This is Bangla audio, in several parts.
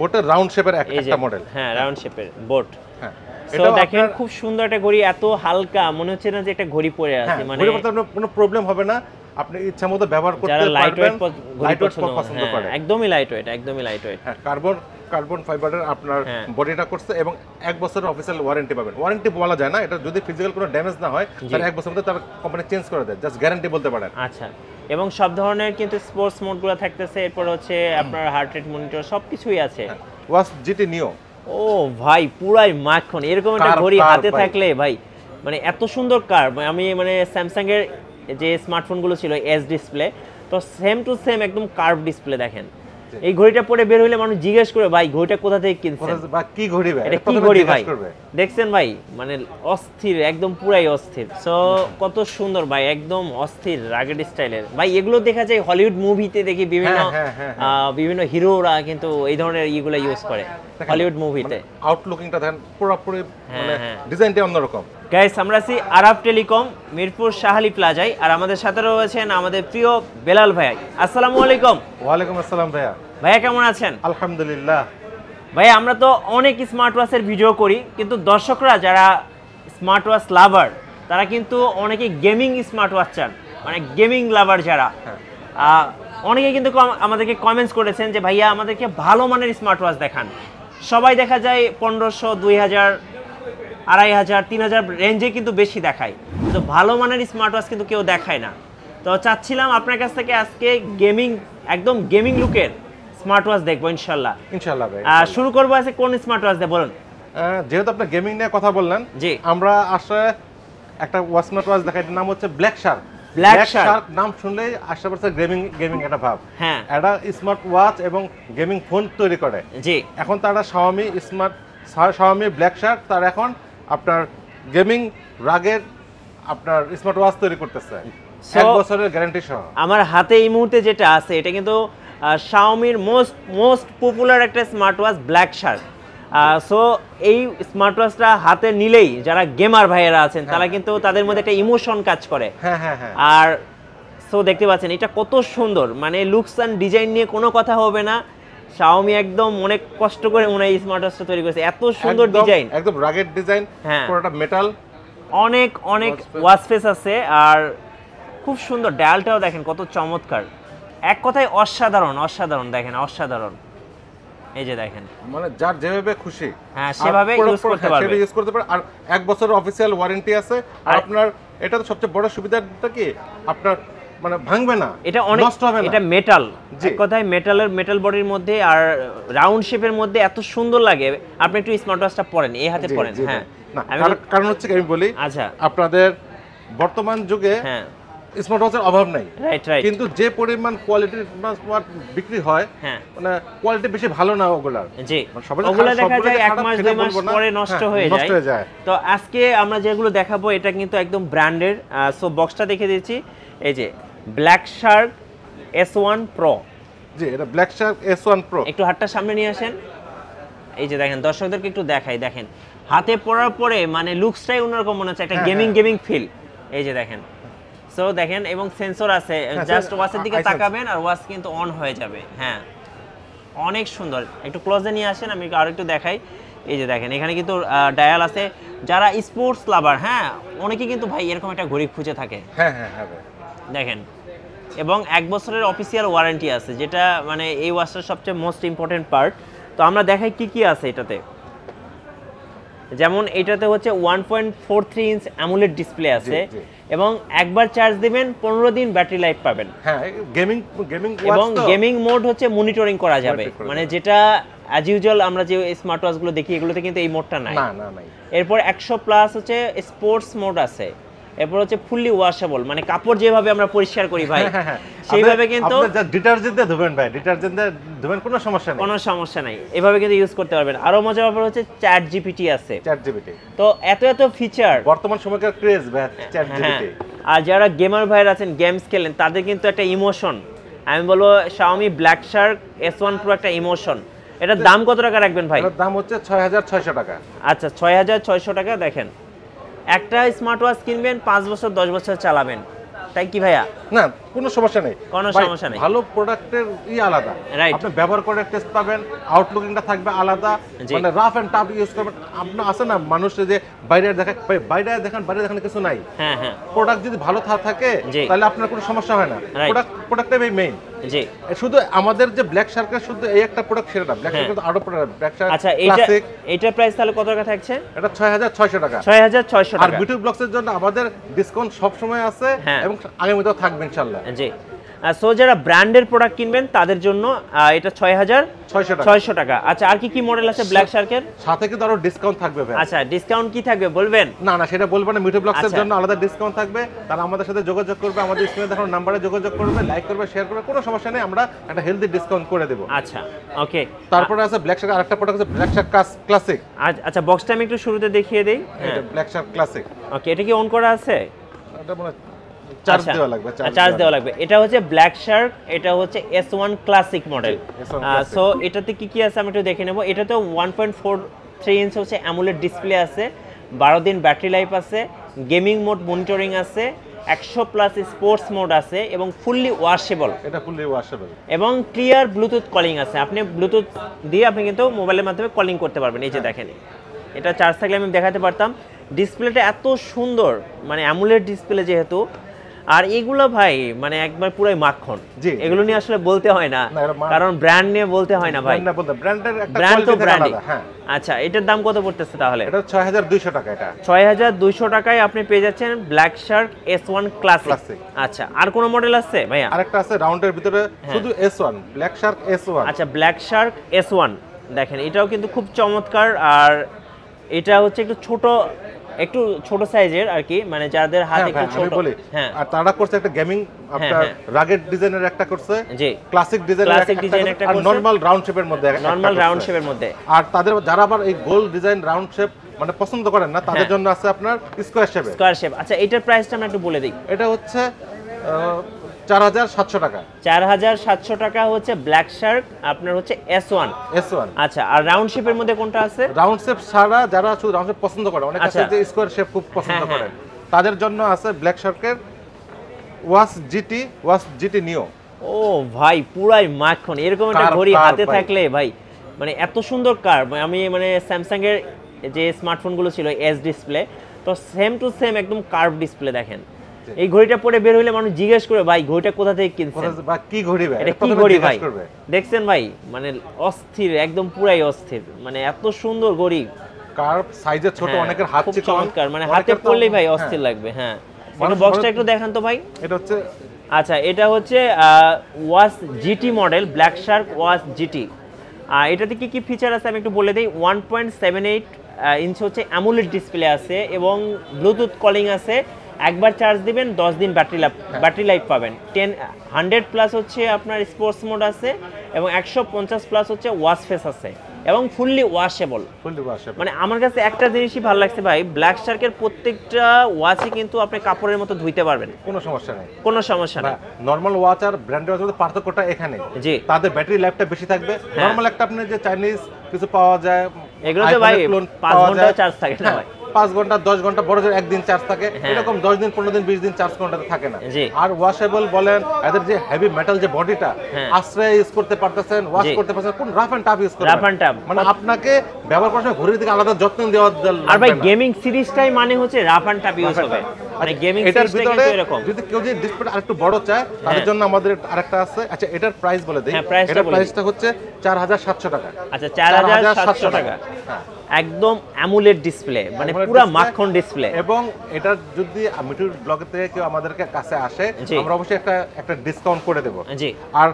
বোটের রাউন্ড শেপের একটা মডেল। হ্যাঁ, রাউন্ড শেপের বোট। হ্যাঁ, সো দেখেন খুব সুন্দর একটা ঘড়ি, এত হালকা মনে হচ্ছে না যে একটা ঘড়ি পরে আছে। মানে ঘড়ি পরতে কোনো প্রবলেম হবে না, আপনি ইচ্ছা মতো ব্যবহার করতে পারবেন। লাইট ওয়েট পছন্দ করে, একদমই লাইট ওয়েট, একদমই লাইট ওয়েট। হ্যাঁ, কার্বন ফাইবারের আপনার বডিটা করছে এবং 1 বছরের অফিশিয়াল ওয়ারেন্টি পাবেন। ওয়ারেন্টি বলা যায় না, এটা যদি ফিজিক্যাল কোনো ড্যামেজ না হয় তাহলে 1 বছরের মধ্যে তার কোম্পানি চেঞ্জ করে দেয়, জাস্ট গ্যারান্টি বলতে পারেন। আচ্ছা, এবং সব ধরনের কিন্তু স্পোর্টস মোডগুলো থাকতেছে, এরপর হচ্ছে আপনার হার্ট রেট মনিটর সবকিছুই আছে। ওয়াচ জিটি নিও, ও ভাই পুরাই মাখন, এরকম একটা ঘড়ি হাতে থাকলে ভাই মানে এত সুন্দর কার্ভ। আমি মানে স্যামসাং এর যে স্মার্টফোনগুলো ছিল এস ডিসপ্লে, তো সেম টু সেম একদম কার্ভ ডিসপ্লে। দেখেন এই ঘড়িটা পরে বের হইলে মানুষ জিজ্ঞেস করে ভাই ঘড়িটা কোথা থেকে কিনছেন বা কি ঘড়ি ভাই, এটা কি ঘড়ি ভাই, দেখছেন ভাই মানে অস্থির, একদম পুরাই অস্থির। সো কত সুন্দর ভাই, একদম অস্থির রাগেড স্টাইলের ভাই। এগুলো দেখা যায় হলিউড মুভিতে, দেখি বিভিন্ন হিরোরা কিন্তু এই ধরনের ইগুলো ইউজ করে হলিউড মুভিতে। আউটলুকিংটা দেখেন পুরোপুরি মানে ডিজাইনটা অন্যরকম। গাইস, আমরা আছি আরাফ টেলিকম মিরপুর শাহালি প্লাজায়, আর আমাদের সাথে রয়েছেন আমাদের প্রিয় বেলাল ভাই। আসসালামু আলাইকুম। ওয়ালাইকুম আসসালাম ভাইয়া। ভাইয়া কেমন আছেন? আলহামদুলিল্লাহ। ভাই আমরা তো অনেক স্মার্ট ওয়াচের ভিডিও করি, কিন্তু দর্শকরা যারা স্মার্ট ওয়াচ লাভার তারা কিন্তু অনেকে গেমিং স্মার্ট ওয়াচ চান, মানে গেমিং লাভার যারা, অনেকে কিন্তু আমাদেরকে কমেন্টস করেছেন যে ভাইয়া আমাদেরকে ভালো মানের স্মার্ট ওয়াচ দেখান। সবাই দেখা যায় 1500, 2000, 2500, 3000 রেঞ্জে কিন্তু বেশি দেখায়, তো ভালো মানের স্মার্ট ওয়াচ কিন্তু কেউ দেখায় না। তো চাচ্ছিলাম আপনার কাছ থেকে আজকে গেমিং, একদম গেমিং লুকের স্মার্ট ওয়াচ দেখবো ইনশাআল্লাহ। ইনশাআল্লাহ ভাই। শুরু করবো আছে কোন স্মার্ট ওয়াচ দিয়ে বলুন। যেহেতু আপনি গেমিং নিয়ে কথা বললেন, জি, আমরা আসলে একটা স্মার্ট ওয়াচ দেখাই, নাম হচ্ছে ব্ল্যাক শার্ক। ব্ল্যাক শার্ক নাম শুনলেই আশেপাশে গেমিং একটা ভাব। হ্যাঁ, এটা স্মার্ট ওয়াচ এবং গেমিং ফোন তৈরি করে। জি, এখন তারা শাওমি ব্ল্যাক শার্ক তার এখন আপনার গেমিং রাগের আপনার স্মার্ট ওয়াচ তৈরি করতেছে 1 বছরের গ্যারান্টি সহ। আমার হাতে এই মুহূর্তে যেটা আছে এটা কিন্তু শাওমির মোস্ট পপুলার একটা smart watch black Shark. So এই স্মার্ট ওয়াচটা হাতে নিলেই যারা গেমার ভাইয়েরা আছেন তারা কিন্তু তাদের মধ্যে একটা ইমোশন কাজ করে। আর সো দেখতে পাচ্ছেন এটা কত সুন্দর, মানে লুকস অ্যান্ড ডিজাইন নিয়ে কোনো কথা হবে না। শাওমি একদম অনেক কষ্ট করে মনে হয় স্মার্ট ওয়াচটা তৈরি করেছে, এত সুন্দর ডিজাইন, একদম রাগেড ডিজাইন, পুরোটা মেটাল, অনেক ওয়াচ ফেস আছে, আর খুব সুন্দর ডায়ালটাও দেখেন কত চমৎকার। এক কথায় অসাধারণ দেখেন, অসাধারণ। এই যে দেখেন, মানে যার যেভাবে খুশি সেভাবে ইউজ করতে পারে। আর 1 বছরের অফিশিয়াল ওয়ারেন্টি আছে। আর আপনার এটা তো সবচেয়ে বড় সুবিধাটা কি, আপনার মানে ভাঙবে না, এটা নষ্ট হবে না, এটা মেটাল। এক কথায় মেটাল বডির মধ্যে আর রাউন্ড শেপের মধ্যে এত সুন্দর লাগে। আপনি একটু স্মার্ট ওয়াচটা পরেন, এই হাতে পরেন। হ্যাঁ, কারণ হচ্ছে আমি বলি, আচ্ছা আপনাদের বর্তমান যুগে স্মার্ট ওয়াচের অভাব নাই, কিন্তু যে পরিমাণ কোয়ালিটির স্মার্ট বিক্রি হয়, মানে কোয়ালিটি বেশি ভালো না ওগুলার। জি, ওগুলা দেখা যায় 1 মাস 2 মাস পরে নষ্ট হয়ে যায়। তো আজকে আমরা যেগুলো দেখাবো এটা কিন্তু একদম ব্র্যান্ডেড। সো বক্সটা দেখে দিচ্ছি, এই যে ব্ল্যাক শার্ক S1 Pro। জি, এটা ব্ল্যাক শার্ক S1 Pro। একটু হাতটা সামনে নিয়ে আসেন। এই যে দেখেন, দর্শকদেরকে একটু দেখাই, দেখেন হাতে পরার পরে মানে লুকসটাই অন্যরকম মনে হচ্ছে, একটা গেমিং ফিল। এই যে দেখেন, সো দেখেন, এবং সেন্সর আছে, জাস্ট ওয়াচের দিকে তাকাবেন আর ওয়াচ কিন্তু অন হয়ে যাবে। হ্যাঁ, অনেক সুন্দর। একটু ক্লোজে নিয়ে আসেন, আমি আরো একটু দেখাই। এই যে দেখেন, এখানে কিন্তু ডায়াল আছে। যারা স্পোর্টস লাভার, হ্যাঁ, অনেকে কিন্তু ভাই এরকম একটা ঘড়ি খুঁজে থাকে। হ্যাঁ, দেখেন, এবং 1 বছরের অফিসিয়াল ওয়ারেন্টি আছে, যেটা মানে এই ওয়াচটার সবচেয়ে মোস্ট ইম্পর্টেন্ট পার্ট। তো আমরা দেখাই কি আছে এটাতে। যেমন এটাতে হচ্ছে 1.43 ইঞ্চ অ্যামোলেড ডিসপ্লে আছে, এবং একবার চার্জ দিবেন 15 দিন ব্যাটারি লাইফ পাবেন। হ্যাঁ, এবং গেমিং মোড হচ্ছে মনিটরিং করা যাবে, মানে যেটা অ্যাজ ইউজুয়াল আমরা যে স্মার্ট ওয়াচগুলো দেখি এগুলোতে কিন্তু এই মোডটা নাই। এরপর 100+ হচ্ছে স্পোর্টস মোড আছে। এরপর হচ্ছে ফুললি ওয়াশেবল, মানে কাপড় যেভাবে আমরা পরিষ্কার করি ভাই সেইভাবে কিন্তু ডিটারজেন্ট দিয়ে ধুবেন ভাই, ডিটারজেন্ট দিয়ে ধুবেন, কোনো সমস্যা নাই, এভাবে কিন্তু ইউজ করতে পারবেন। আরো মজার ব্যাপার হচ্ছে চ্যাট জিপিটি আছে। তো এত ফিচার, বর্তমান সময়কার ক্রেজ ভাই চ্যাট জিপিটি। আর যারা গেমার ভাইরা আছেন, গেমস খেলেন, তাদের কিন্তু একটা ইমোশন, আমি বলবো Xiaomi black Shark S1 Pro একটা ইমোশন। এটার দাম কত টাকা রাখবেন ভাই? এটার দাম হচ্ছে 6600 টাকা। আচ্ছা, 6600 টাকা। দেখেন, একটা স্মার্ট ওয়াচ কিনবেন, 5 বছর 10 বছর চালাবেন, তাই কি ভাইয়া? না কোনো সমস্যা নেই, কোনো সমস্যা নেই। ভালো প্রোডাক্টের আলাদা, আপনি ব্যবহার করে টেস্ট পাবেন, আউটলুকিংটা থাকবে আলাদা, মানে রাফ এন্ড টাফ ইউজ করবেন। আপনি আছে না মানুষ যে বাইরে বাইরে দেখেন কিছু নাই, হ্যাঁ হ্যাঁ, প্রোডাক্ট যদি ভালো থাকে তাহলে আপনার কোনো সমস্যা হয় না। প্রোডাক্টটাই মেইন। জি, শুধু আমাদের যে ব্ল্যাক শার্কের শুধু এই একটা প্রোডাক্ট সেটা না, ব্ল্যাক শার্কের আরো প্রোডাক্ট, ব্ল্যাক শার্ক ক্লাসিক। এইটার প্রাইস তাহলে কত টাকা থাকছে? এটা 6600 টাকা। 6600 টাকা। আর বিউটি ব্লগসের জন্য আমাদের ডিসকাউন্ট সব সময় আছে এবং আগামীতেও থাকবে ইনশাআল্লাহ। জি, সো যারা ব্র্যান্ডের প্রোডাক্ট কিনবেন তাদের জন্য এটা 6600 টাকা। আচ্ছা, আর কি কি মডেল আছে ব্ল্যাক শার্কের? সাথে কিন্তু আরো ডিসকাউন্ট থাকবে ভাই। আচ্ছা, ডিসকাউন্ট কি থাকবে বলবেন? না না, সেটা বলবো না। বিউটি ব্লগসের জন্য আলাদা ডিসকাউন্ট থাকবে, তারা আমাদের সাথে যোগাযোগ করবে, আমাদের স্ক্রিনে দেখানো নম্বরে যোগাযোগ করবে, লাইক করবে, শেয়ার করবে, কোনো সমস্যা নেই, আমরা একটা হেলদি ডিসকাউন্ট করে দেব। আচ্ছা, ওকে। তারপরে আছে ব্ল্যাক শার্ক, আরেকটা প্রোডাক্ট আছে ব্ল্যাক শার্ক ক্লাসিক। আচ্ছা, বক্সটা আমি একটু শুরুতে দেখিয়ে দেই। এটা ব্ল্যাক শার্ক ক্লাসিক। ওকে, এটা কি অন করা আছে? এটা মানে চার্জ দেওয়া লাগবে, চার্জ দেওয়া লাগবে। এটা হচ্ছে ব্ল্যাক শার্ক, এটা হচ্ছে S1 ক্লাসিক মডেল। সো এটাতে কি কি আছে আমি একটু দেখে নেব। এটাতে 1.43 ইঞ্চ হচ্ছে অ্যামোলেড ডিসপ্লে আছে, 12 দিন ব্যাটারি লাইফ আছে, গেমিং মোড মনিটরিং আছে, 100+ স্পোর্টস মোড আছে এবং ফুললি ওয়াশেবল। এটা ফুললি ওয়াশেবল এবং ক্লিয়ার ব্লুটুথ কলিং আছে। আপনি ব্লুটুথ দিয়ে আপনি কিন্তু মোবাইলের মাধ্যমে কলিং করতে পারবেন। এই যে দেখেন, এটা চার্জ থাকলে আমি দেখাতে পারতাম। ডিসপ্লেটা এত সুন্দর, মানে অ্যামোলেড ডিসপ্লে যেহেতু। আর এগুলো ভাই মানে একবার পুরাই মাখন, এগুলো নিয়ে আসলে বলতে হয় না, কারণ ব্র্যান্ড নিয়ে বলতে হয় না ভাই, ব্র্যান্ড তো ব্র্যান্ডই। আচ্ছা, এটার দাম কত পড়তেছে তাহলে? এটা 6200 টাকা। এটা 6200 টাকায় আপনি পেয়ে যাচ্ছেন ব্ল্যাক শার্ক S1 ক্লাসিক। আচ্ছা, আর কোন মডেল আছে ভাইয়া? আরেকটা আছে রাউন্ডের ভিতরে শুধু S1, ব্ল্যাক শার্ক S1। আচ্ছা, ব্ল্যাক শার্ক S1 দেখেন, এটাও কিন্তু খুব চমৎকার। আর এটা হচ্ছে একটু ছোট সাইজের আর কি, মানে যাদের হাত একটু ছোট। হ্যাঁ, আর তারা করছে একটা গেমিং আপনার রাগেড ডিজাইনের একটা করছে, জি, ক্লাসিক ডিজাইন একটা করছে, আর নরমাল রাউন্ড শেপের মধ্যে। আর তাদের যারা আবার এই গোল ডিজাইন রাউন্ড শেপ মানে পছন্দ করেন না, তাদের জন্য আছে আপনার স্কয়ার শেপ। আচ্ছা, এটার প্রাইসটা আমরা একটু বলে দিই। এটা হচ্ছে 4700 টাকা। 4700 টাকা হচ্ছে ব্ল্যাক শার্ক, আপনার হচ্ছে S1। আচ্ছা, আর রাউন্ড শেপের মধ্যে কোনটা আছে? রাউন্ড শেপ ছাড়া যারা শুধু রাউন্ড শেপ পছন্দ করে, অনেকে আছে যে স্কয়ার শেপ খুব পছন্দ করেন, তাদের জন্য আছে ব্ল্যাক শার্কের ওয়াচ জিটি নিও। ও ভাই, পুরাই মাখন। এরকম একটা ঘড়ি হাতে থাকলে ভাই মানে এত সুন্দর কার্ভ। আমি মানে স্যামসাং এর যে স্মার্টফোনগুলো ছিল এস ডিসপ্লে, তো সেম টু সেম একদম কার্ভ ডিসপ্লে। দেখেন, এই ঘড়িটা পরে বের হইলে মানুষ জিজ্ঞেস করে ভাই ঘড়িটা কোথা থেকে কিনছেন, বা কি ঘড়ি ভাই, এটা কি ঘড়ি ভাই। দেখছেন ভাই, মানে অস্থির, একদম পুরাই অস্থির, মানে এত সুন্দর ঘড়ি। কার্ভ সাইজে ছোট, অনেকের হাত চিকন, চমৎকার, মানে হাতে পরলেই ভাই অস্থির লাগবে। হ্যাঁ, মানে বক্সটা একটু দেখান তো ভাই। এটা হচ্ছে, আচ্ছা, এটা হচ্ছে watch GT model, black Shark watch GT. এটাতে কি কি ফিচার আছে আমি একটু বলে দিই। 1.78 ইঞ্চ হচ্ছে অ্যামোলেড ডিসপ্লে আছে এবং ব্লুটুথ কলিং আছে। একবার চার্জ দিবেন 10 দিন ব্যাটারি লাইফ পাবেন। 100+ হচ্ছে আপনার স্পোর্টস মোড আছে এবং 150+ হচ্ছে ওয়াশ ফেস আছে এবং ফুললি ওয়াশেবল। মানে আমার কাছে একটা জিনিসই ভালো লাগছে ভাই, ব্ল্যাক শার্কের প্রত্যেকটা ওয়াচই কিন্তু আপনি কাপড়ের মতো ধুইতে পারবেন, কোনো সমস্যা নেই। নরমাল ওয়াচ আর ব্র্যান্ডের ওয়াচের মধ্যে পার্থক্যটা এখানে, জি, তাদের ব্যাটারি লাইফটা বেশি থাকবে। নরমাল একটা আপনি যে চাইনিজ কিছু পাওয়া যায়, এগুলোতে ভাই 5 ঘন্টা চার্জ থাকে না ভাই, 5 ঘন্টা 10 ঘন্টা, বড় জোর একদিন চার্জ থাকে, এরকম 10 দিন 15 দিন 20 দিন চার্জ কোনটাতে থাকে না। আর ওয়াশেবল বলেন, এদের যে হেভি মেটাল যে বডিটা আশ্রয় ইউজ করতে পারতেছেন, ওয়াশ করতে পারতেছেন, কোন রাফ এন্ড টাফ ইউজ করতে পারবেন, মানে আপনাকে ব্যবহার করার সময় ঘড়ির দিকে আলাদা যত্ন দেওয়া লাগবে। আর ভাই গেমিং সিরিজটাই মানে হচ্ছে রাফ এন্ড টাফ ইউজ হবে, মানে গেমিং সিরিজটা কিন্তু এরকম। যদি কেউ যদি ডিসপ্লে আরেকটু বড় চায় তাদের জন্য আমাদের আরেকটা আছে। আচ্ছা, এটার প্রাইস বলে দেই। এটার প্রাইসটা হচ্ছে 4700 টাকা। আচ্ছা, 4700 টাকা। একদম অ্যামোলেড ডিসপ্লে, মানে পুরো মাখন ডিসপ্লে। এবং এটা যদি মিঠু ব্লগ থেকে কেউ আমাদেরকে কাছে আসে, আমরা অবশ্যই একটা ডিসকাউন্ট করে দেব। জি, আর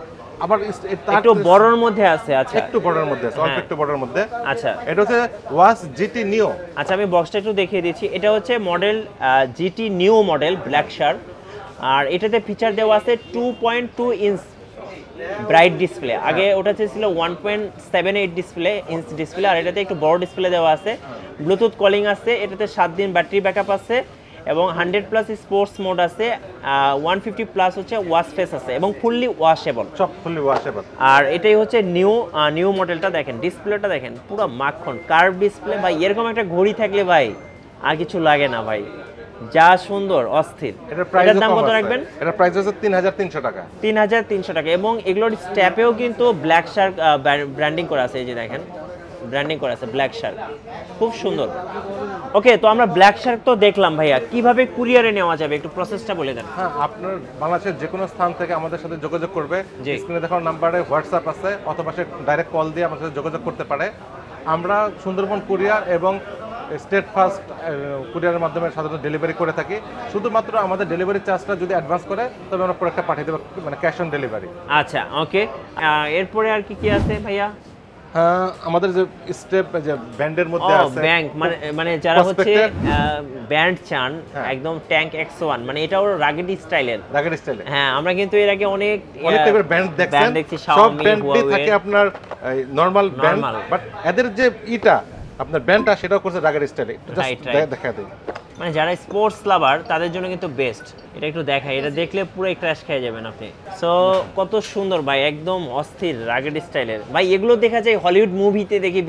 আবার একটু বড়র মধ্যে আছে। আচ্ছা, একটু বড়র মধ্যে আছে, অল্প একটু বড়র মধ্যে। আচ্ছা, এটা হচ্ছে ওয়াচ জিটি নিও। আচ্ছা, আমি বক্সটা একটু দেখিয়ে দিচ্ছি। এটা হচ্ছে মডেল জিটি নিও মডেল ব্ল্যাক শার্ক। আর এটাতে ফিচার দেওয়া আছে 2.2 ইঞ্চ ব্রাইট ডিসপ্লে। আগে ওটা ছিল 1.78 ইঞ্চ ডিসপ্লে, আর এটাতে একটু বড় ডিসপ্লে দেওয়া আছে। ব্লুটুথ কলিং আছে, এটাতে 7 দিন ব্যাটারি ব্যাকআপ আছে এবং 100+ স্পোর্টস মোড আছে, 150+ হচ্ছে ওয়াশ ফেস আছে এবং ফুললি ওয়াশেবল, সব ফুললি ওয়াশেবল। আর এটাই হচ্ছে নিউ মডেলটা। দেখেন ডিসপ্লেটা, দেখেন পুরো মাখন কার্ভ ডিসপ্লে ভাই। এরকম একটা ঘড়ি থাকলে ভাই আর কিছু লাগে না ভাই, যা সুন্দর, অস্থির। এটার দাম কত রাখবেন? এটা প্রাইস হচ্ছে 3300 টাকা। 3300 টাকা। এবং এগুলোর স্ট্যাপেও কিন্তু ব্ল্যাক শার্ক ব্র্যান্ডিং করা আছে, এই যে দেখেন ব্র্যান্ডিং করা আছে ব্ল্যাক শার্ক, খুব সুন্দর। ওকে, তো আমরা ব্ল্যাক শার্ক তো দেখলাম ভাইয়া, কিভাবে কুরিয়ারে নেওয়া যাবে একটু প্রসেসটা বলে দেন। হ্যাঁ, আপনার বাংলাদেশের যে কোনো স্থান থেকে আমাদের সাথে যোগাযোগ করবে, স্ক্রিনে দেখানো নাম্বারে হোয়াটসঅ্যাপ আছে, অথবা সে ডাইরেক্ট কল দিয়ে আমাদের সাথে যোগাযোগ করতে পারে। আমরা সুন্দরবন কুরিয়ার এবং স্টেট ফার্স্ট কুরিয়ারের মাধ্যমে সাধারণত ডেলিভারি করে থাকি। শুধুমাত্র আমাদের ডেলিভারি চার্জটা যদি অ্যাডভান্স করে তবে আমরা প্রোডাক্টটা পাঠিয়ে দেবো, মানে ক্যাশ অন ডেলিভারি। আচ্ছা, ওকে। এরপরে আর কি কি আছে ভাইয়া? হ্যাঁ, আমাদের যে স্টেপ যে ব্যান্ডের মধ্যে আছে, ব্যাংক মানে যারা হচ্ছে ব্যান্ড চান একদম ট্যাঙ্ক X1, মানে এটাও রাগেড স্টাইলের। হ্যাঁ, আমরা কিন্তু এর আগে অনেক টাইপের ব্যান্ড দেখছি, সব ব্যান্ডই থাকে আপনার নরমাল ব্যান্ড, বাট এদের যে আপনার ব্যান্ডটা সেটাও করছে রাগেড স্টাইলে। দেখা দেয়, মানে যারা স্পোর্টস লাভার তাদের জন্য কিন্তু বেস্ট। এটা একটু দেখাই, এটা দেখলে পুরো ক্র্যাশ খেয়ে যাবেন আপনি। সো কত সুন্দর ভাই, একদম অস্থির রাগেড স্টাইলের। ভাই এগুলো দেখা যায় হলিউড মুভিতে, দেখি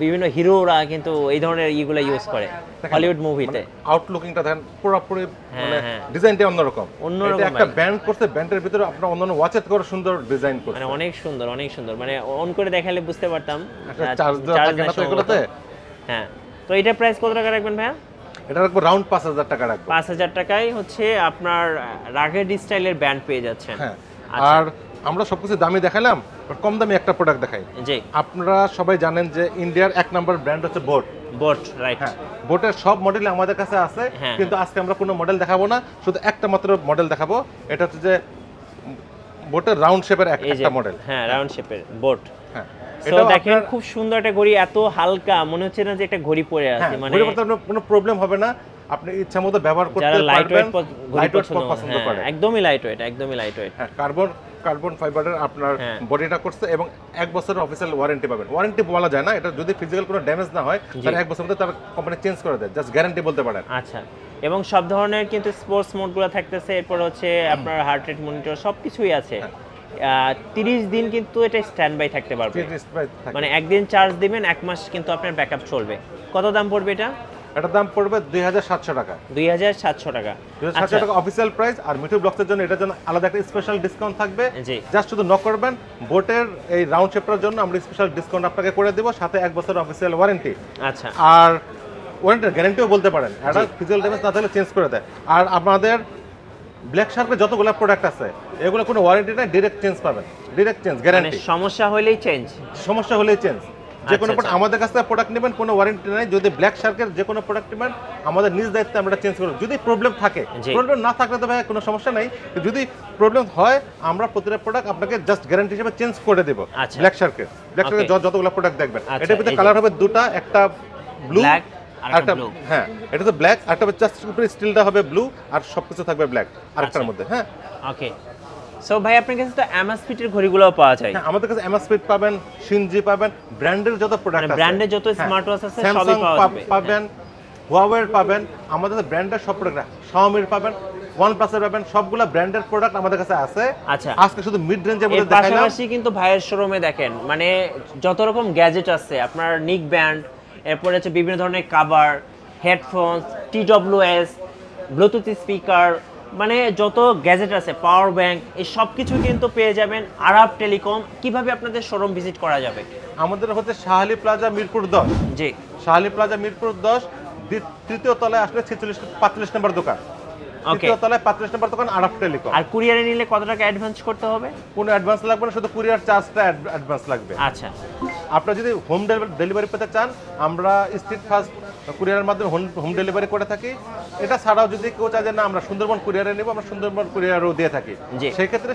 বিভিন্ন হিরোরা কিন্তু এই ধরনের ইগুলো ইউজ করে হলিউড মুভিতে। আউটলুকিংটা দেখেন পুরোপুরি, মানে ডিজাইনটা অন্যরকম। এটা একটা ব্যান্ড করতে, ব্যান্ডের ভিতরে আপনার অন্যান্য ওয়াচের করে সুন্দর ডিজাইন করছে, মানে অনেক সুন্দর, অনেক সুন্দর। মানে অন করে দেখালে বুঝতে পারতাম চার্জ দেওয়া থাকে না তো এগুলোতে। হ্যাঁ, তো এটা প্রাইস কত টাকা রাখবেন ভাইয়া? এটা রাখবো রাউন্ড 5000 টাকা রাখবো। 5000 টাকায় হচ্ছে আপনার রাগেড স্টাইলের ব্যান্ড পেয়ে যাচ্ছেন। হ্যাঁ, আর আমরা সবকিছু দামি দেখালাম, কম দামি একটা প্রোডাক্ট দেখাই। জি, আপনারা সবাই জানেন যে ইন্ডিয়ার 1 নম্বর ব্র্যান্ড হচ্ছে বোট, রাইট। হ্যাঁ, বোটের সব মডেল আমাদের কাছে আছে, কিন্তু আজকে আমরা কোনো মডেল দেখাবো না, শুধু একটা মাত্র মডেল দেখাবো। এটা হচ্ছে যে বোটের রাউন্ড শেপের একটা মডেল। হ্যাঁ, রাউন্ড শেপের বোট। হ্যাঁ, এটা দেখেন খুব সুন্দর একটা ঘড়ি, এত হালকা মনে হচ্ছে না যে একটা ঘড়ি পরে আছে। মানে ঘড়ি পরতে কোনো প্রবলেম হবে না, আপনি ইচ্ছা মতো ব্যবহার করতে পারবেন। লাইট ওয়েট পছন্দ করে, একদমই লাইট ওয়েট। হ্যাঁ, কার্বন ফাইবারের আপনার বডিটা করছে, এবং 1 বছরের অফিসিয়াল ওয়ারেন্টি পাবেন। ওয়ারেন্টি বলা যায় না, এটা যদি ফিজিক্যাল কোনো ড্যামেজ না হয় তাহলে 1 বছরের মধ্যে তার কোম্পানি চেঞ্জ করে দেয়, জাস্ট গ্যারান্টি বলতে পারেন। আচ্ছা, এবং সব ধরনের কিন্তু স্পোর্টস মোডগুলো থাকতেছে, এরপর হচ্ছে আপনার হার্ট রেট মনিটর সবকিছুই আছে। 30 দিন কিন্তু এটা স্ট্যান্ড বাই থাকতে পারবে, মানে একদিন চার্জ দিবেন 1 মাস কিন্তু আপনার ব্যাকআপ চলবে। কত দাম পড়বে এটা? এটার দাম পড়বে 2700 টাকা। 2700 টাকা, 2700 টাকা অফিসিয়াল প্রাইস। আর মিঠু ব্লগসের জন্য এটার জন্য আলাদা একটা স্পেশাল ডিসকাউন্ট থাকবে। জাস্ট শুধু নক করবেন, বোটের এই রাউন্ড শেপটার জন্য আমরা স্পেশাল ডিসকাউন্ট আপনাকে করে দেব, সাথে 1 বছরের অফিসিয়াল ওয়ারেন্টি। আচ্ছা, আর ওয়ারেন্টির গ্যারান্টিও বলতে পারেন, এটা ফিজিক্যাল ড্যামেজ না থাকলে চেঞ্জ করে দেয়। আর আপনাদের ব্ল্যাক শার্কের যতগুলো প্রোডাক্ট আছে এগুলো কোনো ওয়ারেন্টি নাই, ডাইরেক্ট চেঞ্জ পাবেন, ডাইরেক্ট চেঞ্জ গ্যারান্টি। মানে সমস্যা হলেই চেঞ্জ, যে কোনো আমাদের কাছ থেকে প্রোডাক্ট নেবেন, কোনো ওয়ারেন্টি নাই। যদি ব্ল্যাক শার্কের যে কোনো প্রোডাক্ট নেবেন আমাদের নিজ দায়িত্বে আমরা চেঞ্জ করব। যদি প্রবলেম থাকে, প্রবলেম না থাকলে তো ভাই কোনো সমস্যা নাই, যদি প্রবলেম হয় আমরা প্রতিটা প্রোডাক্ট আপনাকে জাস্ট গ্যারান্টি হিসেবে চেঞ্জ করে দেব। ব্ল্যাক শার্কের যতগুলো প্রোডাক্ট দেখবেন, এটার ভিতরে কালার হবে দুটা, একটা ব্লু আরেকটা, হ্যাঁ এটা তো ব্ল্যাক, আরেকটা জাস্ট উপরে স্টিলটা হবে ব্লু, আর সবকিছু থাকবে ব্ল্যাক আরেকটার মধ্যে। হ্যাঁ, ওকে। সো ভাই আপনার কাছে তো অ্যামাসফিটের ঘড়িগুলোও পাওয়া যায়? হ্যাঁ, আমাদের কাছে অ্যামাসফিট পাবেন, শিনজি পাবেন, ব্র্যান্ডের যত প্রোডাক্ট আছে, ব্র্যান্ডের যত স্মার্ট ওয়াচ আছে সবই পাবেন, হুয়াওয়ের পাবেন, আমাদের কাছে ব্র্যান্ডের সব প্রোডাক্ট, শাওমির পাবেন, ওয়ানপ্লাসের পাবেন, সবগুলা ব্র্যান্ডের প্রোডাক্ট আমাদের কাছে আছে। আচ্ছা, আজকে শুধু মিড রেঞ্জের মধ্যে দেখাইলাম। পাশাপাশি কিন্তু ভাইয়ের শোরুমে দেখেন মানে যত রকম গ্যাজেট আছে, আপনার নিক ব্যান্ড, এরপর হচ্ছে বিভিন্ন ধরনের cover, headphones, TWS, Bluetooth speaker, মানে যত গ্যাজেট আছে, পাওয়ার ব্যাংক, এই সব কিছু কিন্তু পেয়ে যাবেন আরাব টেলিকম। কিভাবে আপনাদের শোরুম ভিজিট করা যাবে? আমাদের হচ্ছে শাহালি প্লাজা মিরপুর 10। জি, শাহালি প্লাজা মিরপুর 10, তৃতীয় তলায় আসলে 45 নম্বর দোকান। তৃতীয় তলায় 45 নম্বর দোকান, আরাব টেলিকম। আর কুরিয়ারে নিলে কত টাকা অ্যাডভান্স করতে হবে? কোনো অ্যাডভান্স লাগবে না, শুধু কুরিয়ার চার্জটা অ্যাডভান্স লাগবে। আচ্ছা, আপনারা যদি হোম ডেলিভারি পেতে চান, আমরা স্ট্রিট ফাস্ট কুরিয়ারের মাধ্যমে হোম ডেলিভারি করে থাকি। এটা ছাড়াও যদি কেউ চায় যে না আমরা সুন্দরবন কুরিয়ারে নেব, আমরা সুন্দরবন কুরিয়ারও দিয়ে থাকি। সেই ক্ষেত্রে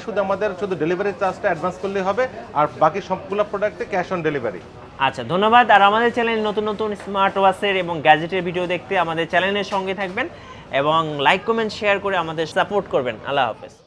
শুধু ডেলিভারি চার্জটা অ্যাডভান্স করলেই হবে, আর বাকি সবগুলো প্রোডাক্টে ক্যাশ অন ডেলিভারি। আচ্ছা, ধন্যবাদ। আর আমাদের চ্যানেল নতুন নতুন স্মার্ট ওয়াচের এবং গ্যাজেটের ভিডিও দেখতে আমাদের চ্যানেলের সঙ্গে থাকবেন এবং লাইক কমেন্ট শেয়ার করে আমাদের সাপোর্ট করবেন। আল্লাহ হাফেজ।